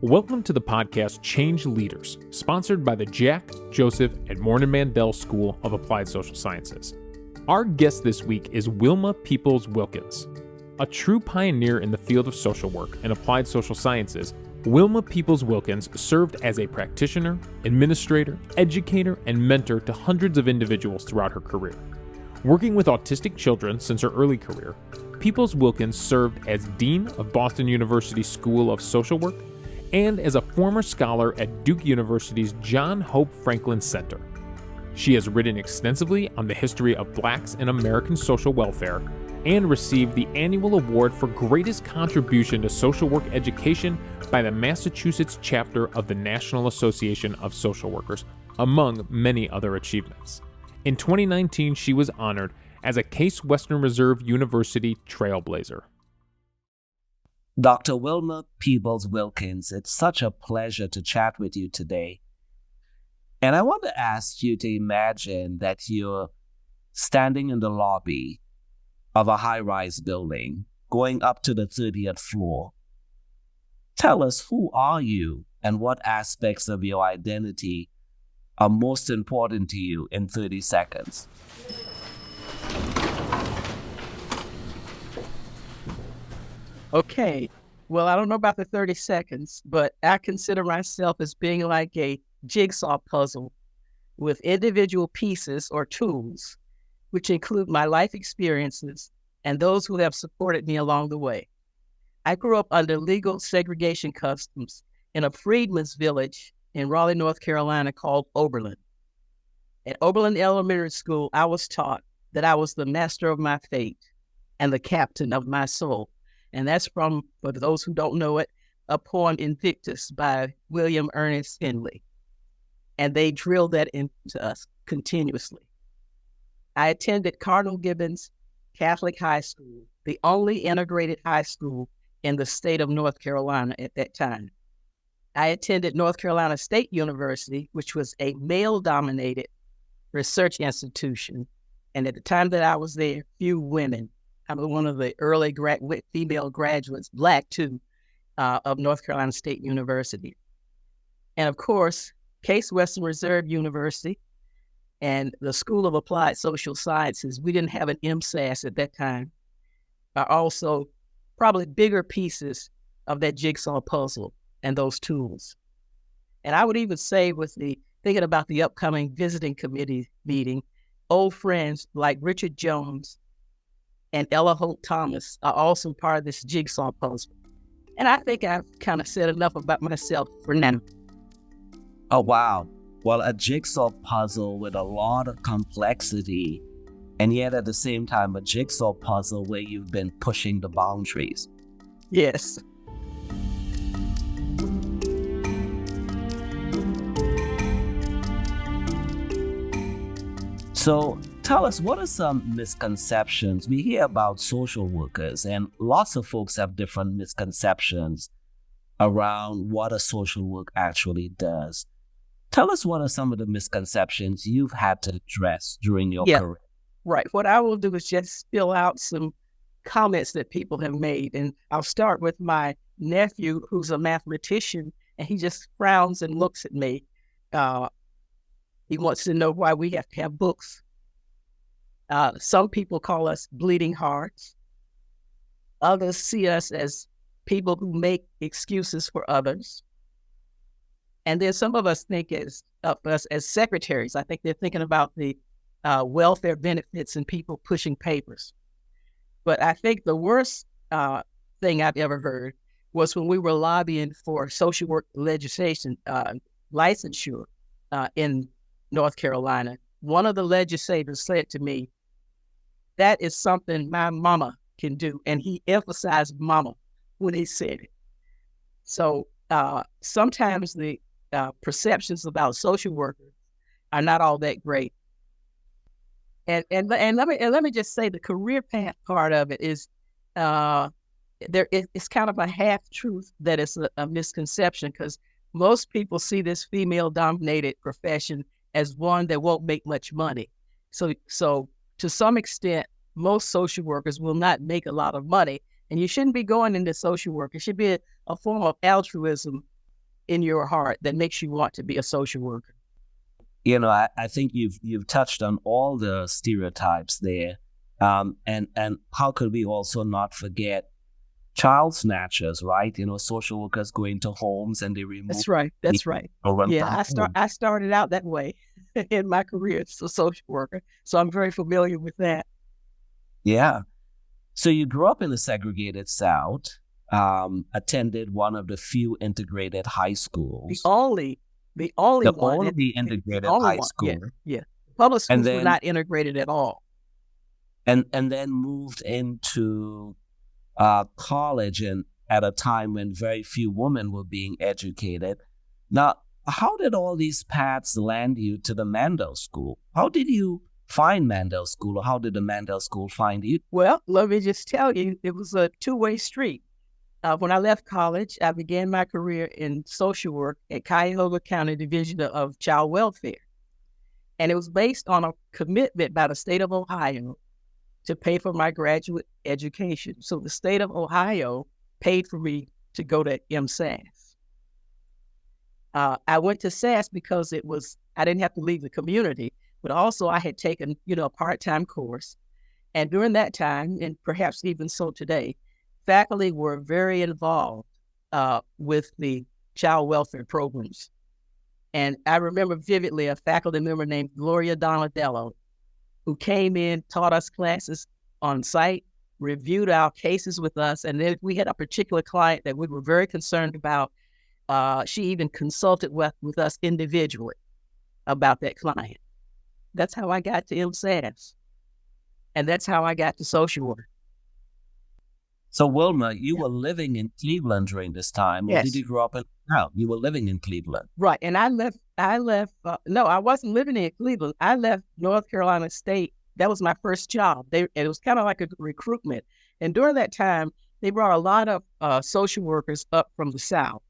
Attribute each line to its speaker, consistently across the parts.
Speaker 1: Welcome to the podcast Change Leaders, sponsored by the Jack, Joseph, and Morton Mandel School of Applied Social Sciences. Our guest this week is Wilma Peebles-Wilkins. A true pioneer in the field of social work and applied social sciences, Wilma Peebles-Wilkins served as a practitioner, administrator, educator, and mentor to hundreds of individuals throughout her career. Working with autistic children since her early career, Peebles-Wilkins served as Dean of Boston University School of Social Work and as a former scholar at Duke University's John Hope Franklin Center. She has written extensively on the history of Blacks in American social welfare and received the annual award for greatest contribution to social work education by the Massachusetts chapter of the National Association of Social Workers, among many other achievements. In 2019, she was honored as a Case Western Reserve University Trailblazer.
Speaker 2: Dr. Wilma Peebles-Wilkins, it's such a pleasure to chat with you today. And I want to ask you to imagine that you're standing in the lobby of a high-rise building, going up to the 30th floor. Tell us, who are you and what aspects of your identity are most important to you in 30 seconds?
Speaker 3: Okay, well, I don't know about the 30 seconds, but I consider myself as being like a jigsaw puzzle with individual pieces or tools, which include my life experiences and those who have supported me along the way. I grew up under legal segregation customs in a freedmen's village in Raleigh, North Carolina called Oberlin. At Oberlin Elementary School, I was taught that I was the master of my fate and the captain of my soul. And that's from, for those who don't know it, a poem Invictus by William Ernest Henley. And they drilled that into us continuously. I attended Cardinal Gibbons Catholic High School, the only integrated high school in the state of North Carolina at that time. I attended North Carolina State University, which was a male-dominated research institution. And at the time that I was there, few women. I was one of the early female graduates, Black too, of North Carolina State University. And of course, Case Western Reserve University and the School of Applied Social Sciences, we didn't have an MSAS at that time, are also probably bigger pieces of that jigsaw puzzle and those tools. And I would even say thinking about the upcoming visiting committee meeting, old friends like Richard Jones and Ella Holt Thomas are also part of this jigsaw puzzle. And I think I've kind of said enough about myself for now.
Speaker 2: Oh, wow. Well, a jigsaw puzzle with a lot of complexity, and yet at the same time, a jigsaw puzzle where you've been pushing the boundaries.
Speaker 3: Yes.
Speaker 2: So tell us, what are some misconceptions? We hear about social workers, and lots of folks have different misconceptions around what a social work actually does. Tell us, what are some of the misconceptions you've had to address during your career?
Speaker 3: Right. What I will do is just spill out some comments that people have made. And I'll start with my nephew, who's a mathematician, and he just frowns and looks at me. He wants to know why we have to have books. Some people call us bleeding hearts. Others see us as people who make excuses for others. And then some of us think of us as secretaries. I think they're thinking about the welfare benefits and people pushing papers. But I think the worst thing I've ever heard was when we were lobbying for social work legislation, licensure in North Carolina. One of the legislators said to me, "That is something my mama can do." And he emphasized mama when he said it. So sometimes the perceptions about social workers are not all that great. And let me just say, the career path part of it is it's kind of a half truth that it's a misconception, because most people see this female dominated profession as one that won't make much money. So to some extent, most social workers will not make a lot of money, and you shouldn't be going into social work. It should be a form of altruism in your heart that makes you want to be a social worker?
Speaker 2: You know, I think you've touched on all the stereotypes there, and how could we also not forget child snatchers, right? You know, social workers go into homes and they remove.
Speaker 3: That's right. That's right. Yeah, I started out that way in my career as a social worker, so I'm very familiar with that.
Speaker 2: Yeah. So you grew up in the segregated South, attended one of the few integrated high schools.
Speaker 3: The only one.
Speaker 2: Integrated high school.
Speaker 3: Yeah. Public schools were not integrated at all.
Speaker 2: And then moved into college, and at a time when very few women were being educated. Now, how did all these paths land you to the Mandel School? How did you find Mandel School, or how did the Mandel School find you?
Speaker 3: Well, let me just tell you, it was a two-way street. When I left college, I began my career in social work at Cuyahoga County Division of Child Welfare. And it was based on a commitment by the state of Ohio to pay for my graduate education. So the state of Ohio paid for me to go to MSAS. I went to SAS because I didn't have to leave the community, but also I had taken, a part-time course. And during that time, and perhaps even so today, faculty were very involved with the child welfare programs. And I remember vividly a faculty member named Gloria Donadello, who came in, taught us classes on site, reviewed our cases with us, and then we had a particular client that we were very concerned about. She even consulted with us individually about that client. That's how I got to MSAS. And that's how I got to social work.
Speaker 2: So, Wilma, you were living in Cleveland during this time, or
Speaker 3: yes.
Speaker 2: Did you grow up in? No, you were living in Cleveland.
Speaker 3: Right, and I left. No, I wasn't living in Cleveland. I left North Carolina State. That was my first job. It was kind of like a recruitment. And during that time, they brought a lot of social workers up from the South.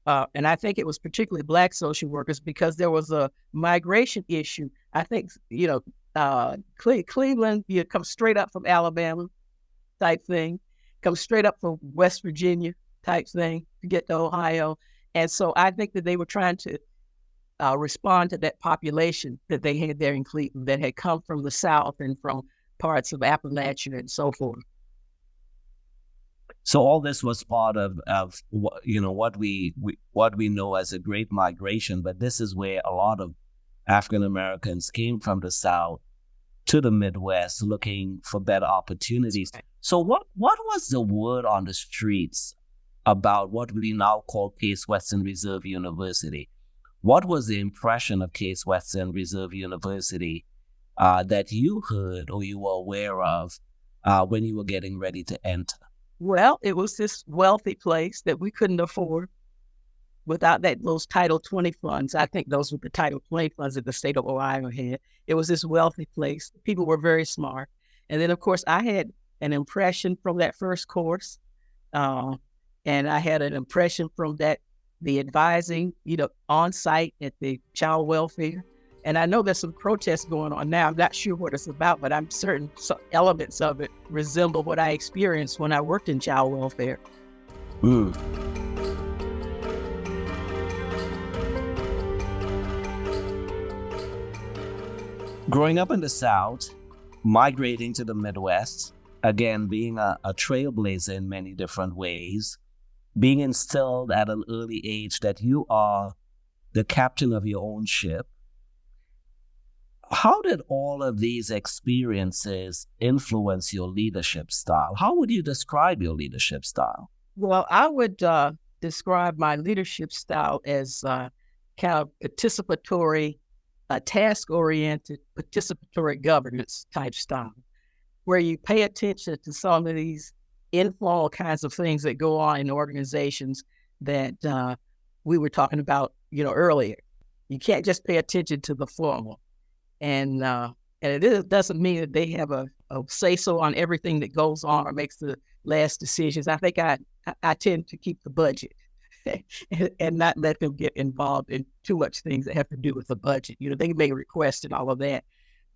Speaker 3: And I think it was particularly Black social workers because there was a migration issue. I think, Cleveland, you come straight up from Alabama type thing, come straight up from West Virginia type thing to get to Ohio. And so I think that they were trying to respond to that population that they had there in Cleveland that had come from the South and from parts of Appalachia and so forth.
Speaker 2: So all this was part of what we know as a Great Migration, but this is where a lot of African Americans came from the South to the Midwest looking for better opportunities. So what was the word on the streets about what we now call Case Western Reserve University? What was the impression of Case Western Reserve University that you heard or you were aware of when you were getting ready to enter?
Speaker 3: Well, it was this wealthy place that we couldn't afford without those Title 20 funds. I think those were the Title 20 funds that the state of Ohio had. It was this wealthy place. People were very smart. And then, of course, I had an impression from that first course. And I had an impression from the advising, on site at the child welfare. And I know there's some protests going on now. I'm not sure what it's about, but I'm certain some elements of it resemble what I experienced when I worked in child welfare.
Speaker 2: Growing up in the South, migrating to the Midwest, again, being a trailblazer in many different ways, being instilled at an early age that you are the captain of your own ship. How did all of these experiences influence your leadership style? How would you describe your leadership style?
Speaker 3: Well, I would describe my leadership style as kind of participatory, task-oriented, participatory governance type style, where you pay attention to some of these informal kinds of things that go on in organizations that we were talking about, earlier. You can't just pay attention to the formal. And it doesn't mean that they have a say-so on everything that goes on or makes the last decisions. I think I tend to keep the budget and not let them get involved in too much things that have to do with the budget. They can make a request and all of that.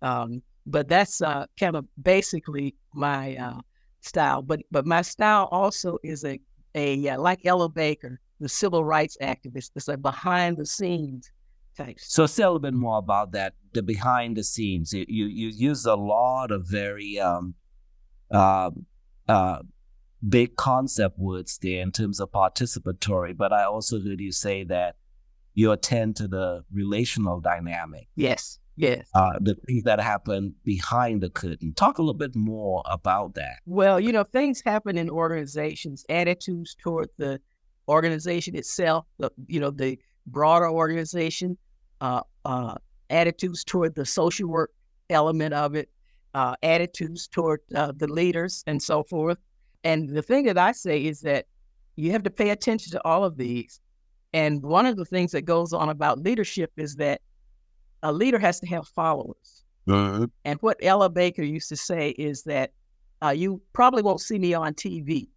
Speaker 3: But that's kind of basically my style. But my style also is a like Ella Baker, the civil rights activists. It's a behind the scenes type.
Speaker 2: So say a little bit more about that, the behind the scenes. You use a lot of very uh, uh, big concept words there in terms of participatory, but I also heard you say that you attend to the relational dynamic.
Speaker 3: Yes, yes.
Speaker 2: The things that happen behind the curtain. Talk a little bit more about that.
Speaker 3: Well, things happen in organizations, attitudes toward the organization itself, the broader organization, attitudes toward the social work element of it, attitudes toward the leaders and so forth. And the thing that I say is that you have to pay attention to all of these. And one of the things that goes on about leadership is that a leader has to have followers.
Speaker 2: Mm-hmm.
Speaker 3: And what Ella Baker used to say is that you probably won't see me on TV.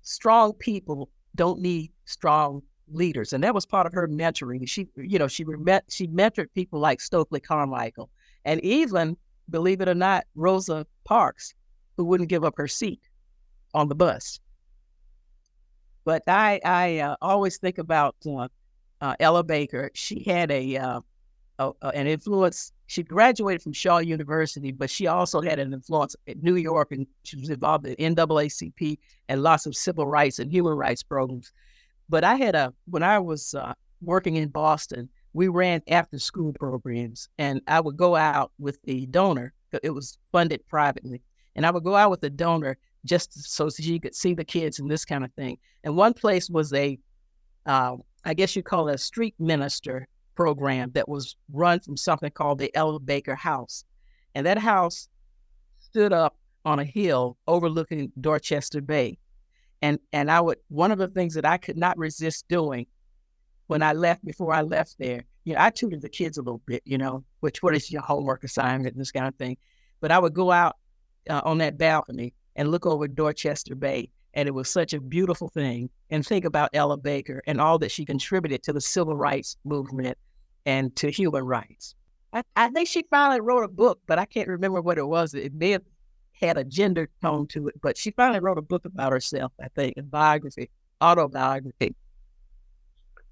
Speaker 3: Strong people don't need strong leaders. And that was part of her mentoring. She mentored people like Stokely Carmichael and even, believe it or not, Rosa Parks, who wouldn't give up her seat on the bus. But I always think about Ella Baker. She had an influence. She graduated from Shaw University, but she also had an influence at New York, and she was involved in NAACP and lots of civil rights and human rights programs. But when I was working in Boston, we ran after-school programs, and I would go out with the donor. It was funded privately, and I would go out with the donor just so she could see the kids and this kind of thing. And one place was I guess you call it a street minister program that was run from something called the Ella Baker House. And that house stood up on a hill overlooking Dorchester Bay. And one of the things that I could not resist doing before I left there, I tutored the kids a little bit, what is your homework assignment, this kind of thing. But I would go out on that balcony and look over Dorchester Bay. And it was such a beautiful thing. And think about Ella Baker and all that she contributed to the civil rights movement and to human rights. I think she finally wrote a book, but I can't remember what it was. It may have had a gender tone to it, but she finally wrote a book about herself, I think, autobiography.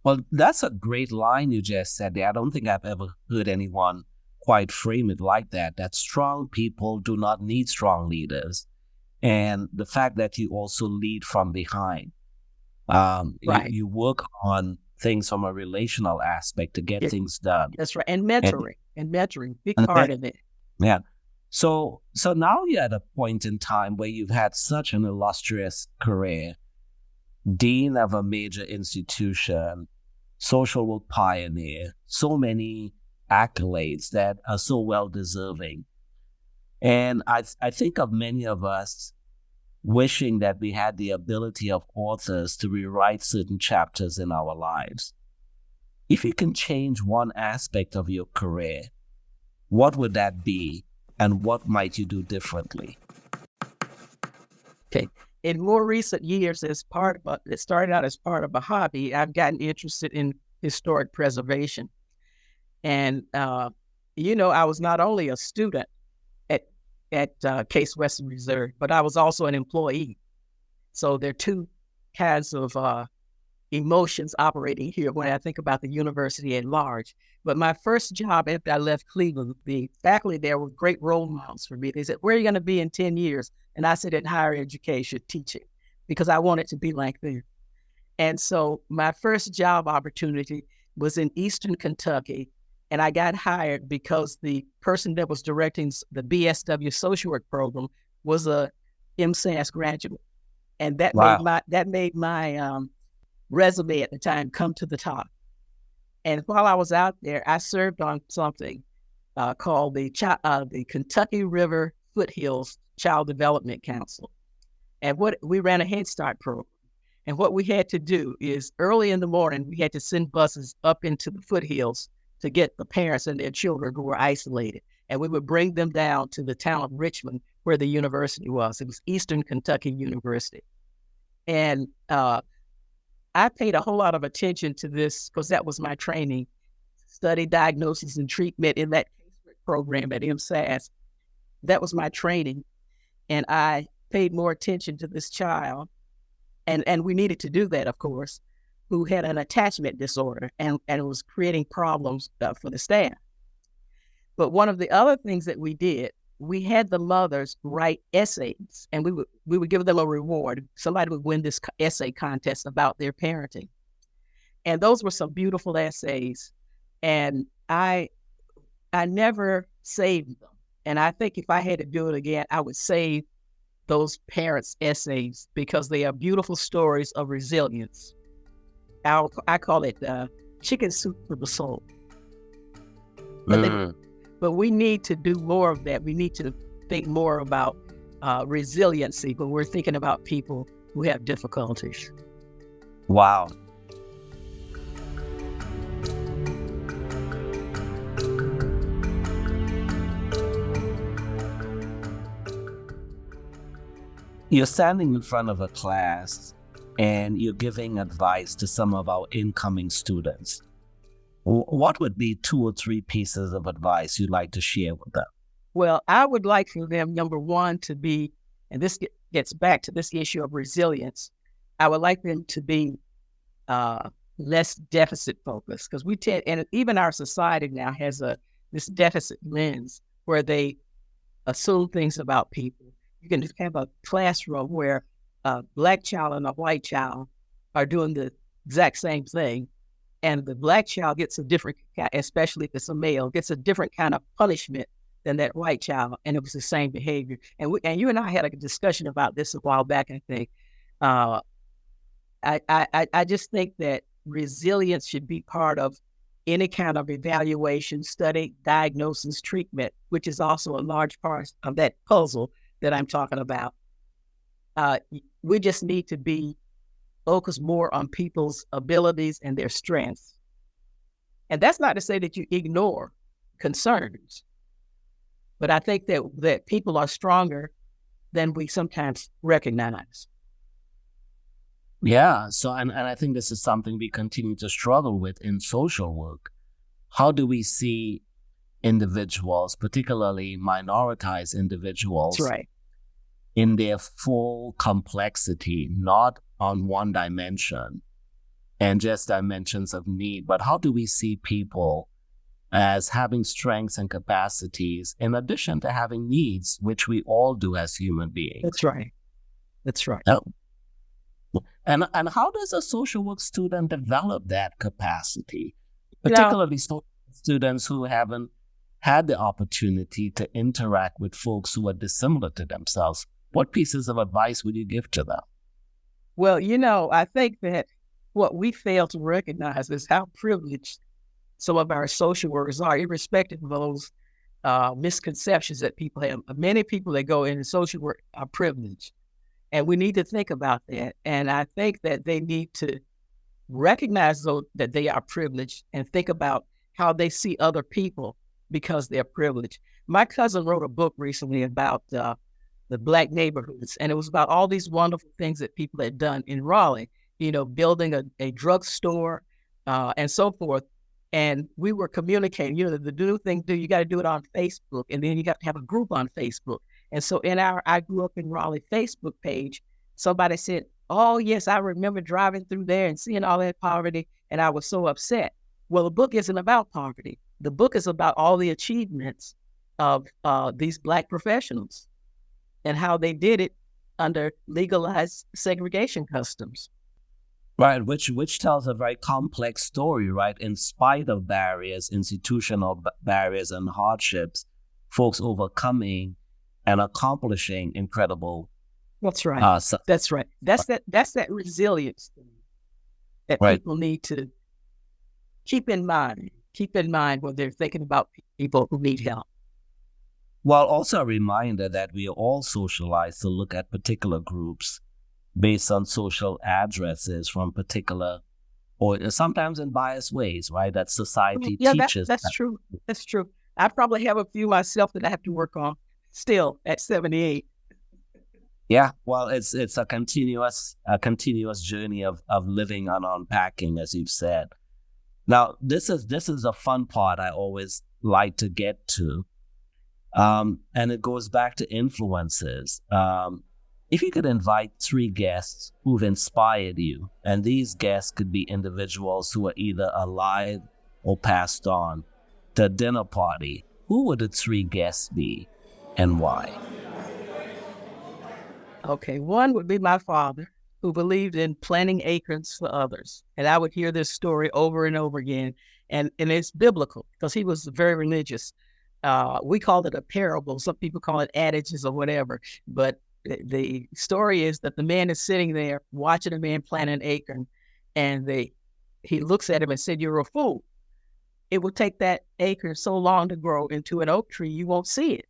Speaker 2: Well, that's a great line you just said there. I don't think I've ever heard anyone quite frame it like that, that strong people do not need strong leaders. And the fact that you also lead from behind.
Speaker 3: Right.
Speaker 2: You work on things from a relational aspect to get things done.
Speaker 3: That's right. And mentoring, big part of it.
Speaker 2: Yeah. So now you're at a point in time where you've had such an illustrious career, dean of a major institution, social work pioneer, so many accolades that are so well deserving. And I think of many of us wishing that we had the ability of authors to rewrite certain chapters in our lives. If you can change one aspect of your career, what would that be? And what might you do differently?
Speaker 3: Okay. In more recent years, it started out as part of a hobby, I've gotten interested in historic preservation. And, I was not only a student at Case Western Reserve, but I was also an employee. So there are two kinds of emotions operating here when I think about the university at large. But my first job after I left Cleveland, the faculty there were great role models for me. They said, "Where are you going to be in 10 years?" And I said, "In higher education, teaching," because I wanted to be like them. And so my first job opportunity was in Eastern Kentucky. And I got hired because the person that was directing the BSW social work program was a MSAS graduate. And that made my resume at the time come to the top. And while I was out there, I served on something called the Kentucky River Foothills Child Development Council. And we ran a Head Start program. And what we had to do is early in the morning, we had to send buses up into the foothills to get the parents and their children who were isolated. And we would bring them down to the town of Richmond, where the university was. It was Eastern Kentucky University. And I paid a whole lot of attention to this because that was my training, study, diagnosis, and treatment in that program at MSAS. That was my training. And I paid more attention to this child. And we needed to do that, of course. who had an attachment disorder and it was creating problems for the staff. But one of the other things that we did, we had the mothers write essays, and we would give them a reward. Somebody would win this essay contest about their parenting. And those were some beautiful essays. And I never saved them. And I think if I had to do it again, I would save those parents' essays because they are beautiful stories of resilience. I call it chicken soup for the soul. But we need to do more of that. We need to think more about resiliency when we're thinking about people who have difficulties.
Speaker 2: Wow. You're standing in front of a class and you're giving advice to some of our incoming students. What would be 2 or 3 pieces of advice you'd like to share with them?
Speaker 3: Well, I would like for them, number one, to be, and this gets back to this issue of resilience, I would like them to be less deficit focused, because we tend, and even our society now has this deficit lens where they assume things about people. You can have a classroom where a Black child and a white child are doing the exact same thing, and the Black child gets a different, especially if it's a male, gets a different kind of punishment than that white child, and it was the same behavior. And you and I had a discussion about this a while back, I think. I just think that resilience should be part of any kind of evaluation, study, diagnosis, treatment, which is also a large part of that puzzle that I'm talking about. We just need to be focused more on people's abilities and their strengths. And that's not to say that you ignore concerns, but I think that people are stronger than we sometimes recognize.
Speaker 2: Yeah, so and I think this is something we continue to struggle with in social work. How do we see individuals, particularly minoritized individuals,
Speaker 3: That's right,
Speaker 2: in their full complexity, not on one dimension and just dimensions of need, but how do we see people as having strengths and capacities in addition to having needs, which we all do as human beings?
Speaker 3: That's right. That's right.
Speaker 2: Oh. And how does a social work student develop that capacity, particularly students who haven't had the opportunity to interact with folks who are dissimilar to themselves? What pieces of advice would you give to them?
Speaker 3: Well, I think that what we fail to recognize is how privileged some of our social workers are, irrespective of those misconceptions that people have. Many people that go into social work are privileged, and we need to think about that. And I think that they need to recognize that they are privileged and think about how they see other people because they're privileged. My cousin wrote a book recently about the Black neighborhoods, and it was about all these wonderful things that people had done in Raleigh, building a drugstore and so forth. And we were communicating, the new thing, you got to do it on Facebook, and then you got to have a group on Facebook. And so in our I Grew Up in Raleigh Facebook page, somebody said, oh, yes, I remember driving through there and seeing all that poverty, and I was so upset. Well, the book isn't about poverty. The book is about all the achievements of these Black professionals and how they did it under legalized segregation customs.
Speaker 2: Right, which tells a very complex story, right? In spite of barriers, institutional barriers and hardships, folks overcoming and accomplishing incredible.
Speaker 3: That's right. That's right. That's that resilience thing that people need to keep in mind when they're thinking about people who need help.
Speaker 2: Well, also a reminder that we are all socialized to look at particular groups based on social addresses from particular, or sometimes in biased ways, right? That society teaches.
Speaker 3: That's true. That's true. I probably have a few myself that I have to work on still at 78.
Speaker 2: Yeah, well, it's a continuous journey of living and unpacking, as you've said. Now, this is a fun part I always like to get to. And it goes back to influences. If you could invite 3 guests who've inspired you, and these guests could be individuals who are either alive or passed on, to a dinner party, who would the 3 guests be and why?
Speaker 3: Okay, one would be my father, who believed in planting acorns for others. And I would hear this story over and over again. And it's biblical because he was very religious. We called it a parable. Some people call it adages or whatever. But the story is that the man is sitting there watching a man plant an acorn, and he looks at him and said, "You're a fool. It will take that acorn so long to grow into an oak tree, you won't see it."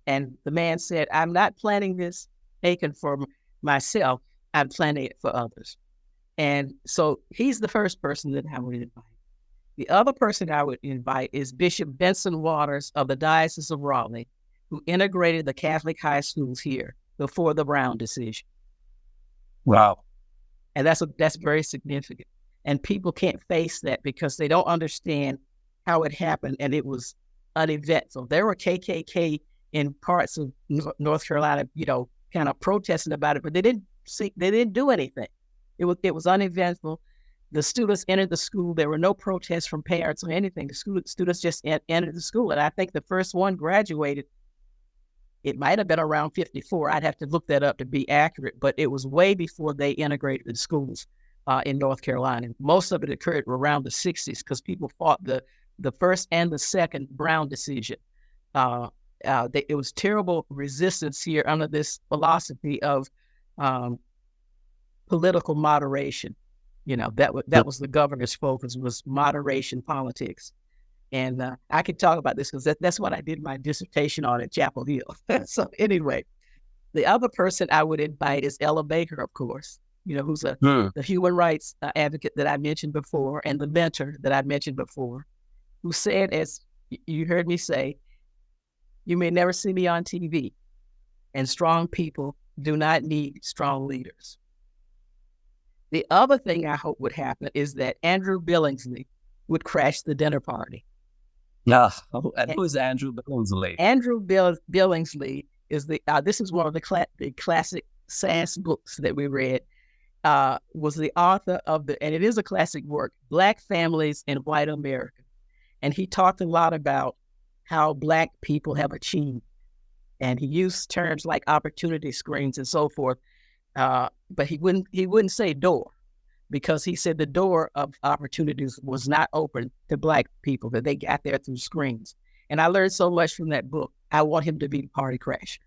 Speaker 3: And the man said, "I'm not planting this acorn for myself. I'm planting it for others." And so he's the first person that I would invite. The other person I would invite is Bishop Benson Waters of the Diocese of Raleigh, who integrated the Catholic high schools here before the Brown decision.
Speaker 2: Wow.
Speaker 3: And that's very significant. And people can't face that because they don't understand how it happened, and it was uneventful. There were KKK in parts of North Carolina, kind of protesting about it, but they didn't do anything. It was uneventful. The students entered the school. There were no protests from parents or anything. The students just entered the school. And I think the first one graduated, it might have been around 54. I'd have to look that up to be accurate, but it was way before they integrated the schools in North Carolina. Most of it occurred around the 60s because people fought the first and the second Brown decision. It was terrible resistance here under this philosophy of political moderation. That was the governor's focus, was moderation politics. And I could talk about this because that's what I did my dissertation on at Chapel Hill. So anyway, the other person I would invite is Ella Baker, of course, who's the human rights advocate that I mentioned before and the mentor that I mentioned before, who said, as you heard me say, "You may never see me on TV, and strong people do not need strong leaders." The other thing I hope would happen is that Andrew Billingsley would crash the dinner party.
Speaker 2: Yeah. And who is Andrew Billingsley?
Speaker 3: Andrew Billingsley is this is one of the classic SAS books that we read, was the author of and it is a classic work, Black Families in White America. And he talked a lot about how Black people have achieved. And he used terms like opportunity screens and so forth. But he wouldn't say door, because he said the door of opportunities was not open to Black people, that they got there through screens. And I learned so much from that book. I want him to be the party crasher.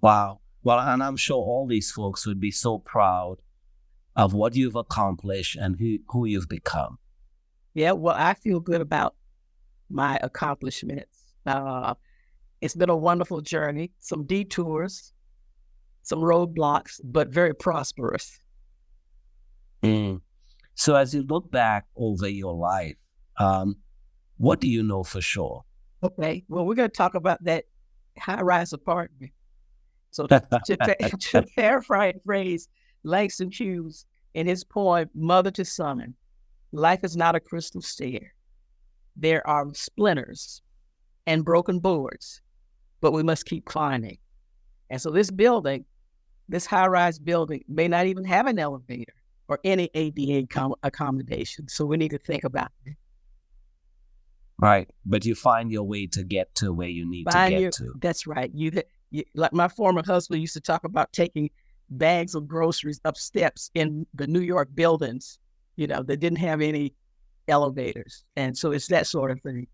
Speaker 2: Wow. Well, and I'm sure all these folks would be so proud of what you've accomplished and who you've become.
Speaker 3: Yeah, well, I feel good about my accomplishments. It's been a wonderful journey, some detours, some roadblocks, but very prosperous.
Speaker 2: So as you look back over your life, what do you know for sure?
Speaker 3: Okay, well, we're going to talk about that high-rise apartment. So to paraphrase Langston Hughes in his poem, Mother to Son, life is not a crystal stair. There are splinters and broken boards, but we must keep climbing. And so this building, this high-rise building, may not even have an elevator or any ADA accommodation. So we need to think about it.
Speaker 2: Right. But you find your way to get to where you need to get to.
Speaker 3: That's right. You, like my former husband used to talk about taking bags of groceries up steps in the New York buildings, that didn't have any elevators. And so it's that sort of thing.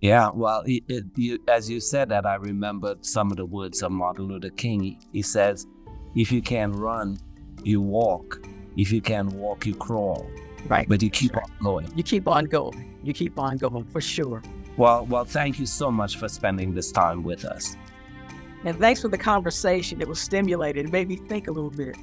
Speaker 2: Yeah, well, as you said that, I remembered some of the words of Martin Luther King. He says, if you can run, you walk. If you can walk, you crawl.
Speaker 3: Right.
Speaker 2: But you keep on going.
Speaker 3: You keep on going. You keep on going, for sure.
Speaker 2: Well, thank you so much for spending this time with us.
Speaker 3: And thanks for the conversation. It was stimulating. It made me think a little bit.